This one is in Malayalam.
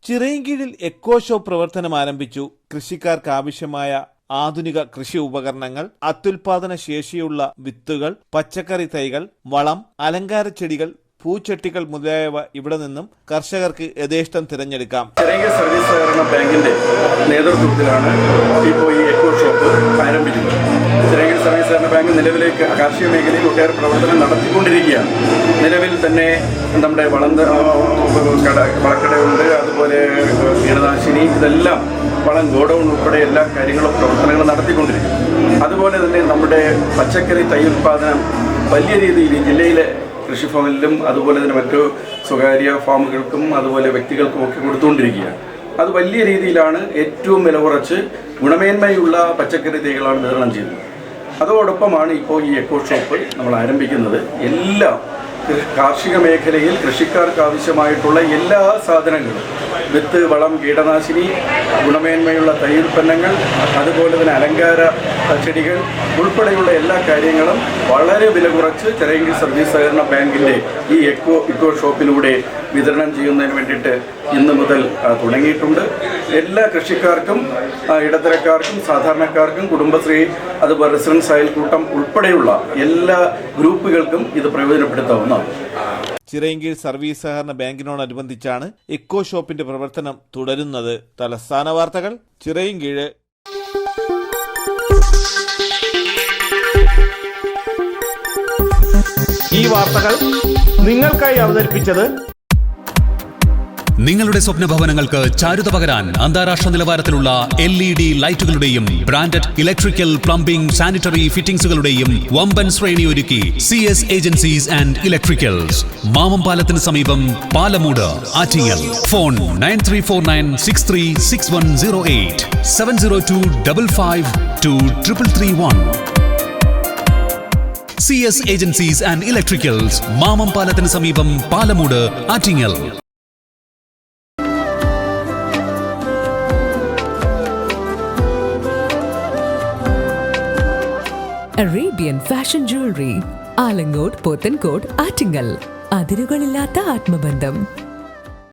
ചിറയിൻകീഴിൽ എക്കോ ഷോപ്പ് പ്രവർത്തനം ആരംഭിച്ചു. കൃഷിക്കാർക്ക് ആവശ്യമായ ആധുനിക കൃഷി ഉപകരണങ്ങൾ, അത്യുൽപാദന ശേഷിയുള്ള വിത്തുകൾ, പച്ചക്കറി തൈകൾ, വളം, അലങ്കാര ചെടികൾ, പൂച്ചട്ടികൾ മുതലായവ ഇവിടെ നിന്നും കർഷകർക്ക് യഥേഷ്ടം തിരഞ്ഞെടുക്കാം. ചിറയിൻകീഴ് സർവീസ് സഹകരണ ബാങ്കിന്റെ നേതൃത്വത്തിലാണ് ഇപ്പോൾ ഈ എക്കോ ഷോപ്പ് ആരംഭിക്കുന്നത്. ചിറയിൻകീഴ് സർവീസ് സഹകരണ ബാങ്ക് നിലവിലെ കാർഷിക മേഖലയിൽ ഒട്ടേറെ പ്രവർത്തനം നടത്തിക്കൊണ്ടിരിക്കുകയാണ്. നിലവിൽ തന്നെ നമ്മുടെ വളക്കടയുണ്ട്, അതുപോലെ കീടനാശിനി, ഇതെല്ലാം വളം ഗോഡൌൺ ഉൾപ്പെടെ എല്ലാ കാര്യങ്ങളും പ്രവർത്തനങ്ങളും നടത്തിക്കൊണ്ടിരിക്കും. അതുപോലെ തന്നെ നമ്മുടെ പച്ചക്കറി തൈ ഉൽപ്പാദനം വലിയ രീതിയിൽ ജില്ലയിലെ കൃഷിഭവനിലും അതുപോലെ തന്നെ മറ്റു സ്വകാര്യ ഫാമുകൾക്കും അതുപോലെ വ്യക്തികൾക്കും ഒക്കെ കൊടുത്തുകൊണ്ടിരിക്കുകയാണ്. അത് വലിയ രീതിയിലാണ് ഏറ്റവും വില കുറച്ച് ഗുണമേന്മയുള്ള പച്ചക്കറി തൈകളാണ് വിതരണം ചെയ്യുന്നത്. അതോടൊപ്പമാണ് ഇപ്പോൾ ഈ എക്കോ ഷോപ്പ് നമ്മൾ ആരംഭിക്കുന്നത്. എല്ലാ കാർഷിക മേഖലയിൽ കൃഷിക്കാർക്ക് ആവശ്യമായിട്ടുള്ള എല്ലാ സാധനങ്ങളും, വിത്ത്, വളം, കീടനാശിനി, ഗുണമേന്മയുള്ള തൈ ഉൽപ്പന്നങ്ങൾ, അതുപോലെ തന്നെ അലങ്കാര ചെടികൾ ഉൾപ്പെടെയുള്ള എല്ലാ കാര്യങ്ങളും വളരെ വില കുറച്ച് ചിറയിൻകീഴ് സർവീസ് സഹകരണ ബാങ്കിൻ്റെ ഈ എക്കോ ഷോപ്പിലൂടെ വിതരണം ചെയ്യുന്നതിന് വേണ്ടിയിട്ട് ഇന്ന് മുതൽ തുടങ്ങിയിട്ടുണ്ട്. എല്ലാ കൃഷിക്കാർക്കും, ഇടത്തരക്കാർക്കും, സാധാരണക്കാർക്കും, കുടുംബശ്രീ, അതുപോലെ റെസിഡൻസ് അയൽക്കൂട്ടം ഉൾപ്പെടെയുള്ള എല്ലാ ഗ്രൂപ്പുകൾക്കും ഇത് പ്രയോജനപ്പെടുത്താവുന്നതാണ്. ചിറയിൻകീഴ് സർവീസ് സഹകരണ ബാങ്കിനോടനുബന്ധിച്ചാണ് എക്കോ ഷോപ്പിന്റെ പ്രവർത്തനം തുടരുന്നത്. തലസ്ഥാന വാർത്തകൾ, ചിറയിൻകീഴ്. ഈ വാർത്തകൾ നിങ്ങൾക്കായി അവതരിപ്പിച്ചത് നിങ്ങളുടെ സ്വപ്ന ഭവനങ്ങൾക്ക് ചാരുത പകരാൻ അന്താരാഷ്ട്ര നിലവാരത്തിലുള്ള LED ലൈറ്റുകളുടെയും ബ്രാൻഡഡ് ഇലക്ട്രിക്കൽ, പ്ലംബിംഗ്, സാനിറ്ററി ഫിറ്റിംഗ്സുകളുടെയും വമ്പൻ ശ്രേണി ഒരുക്കി CS agencies and electricals. Mamam പാലത്തിന് സമീപം, Palamood, Attingal. Phone 9349636108 702552331. CS agencies and electricals, Mamam പാലത്തിന് സമീപം, Palamood, Attingal. Arabian fashion jewellery, Alangode, Pothencode, Attingal. അതിരുകളില്ലാത്ത ആത്മബന്ധം.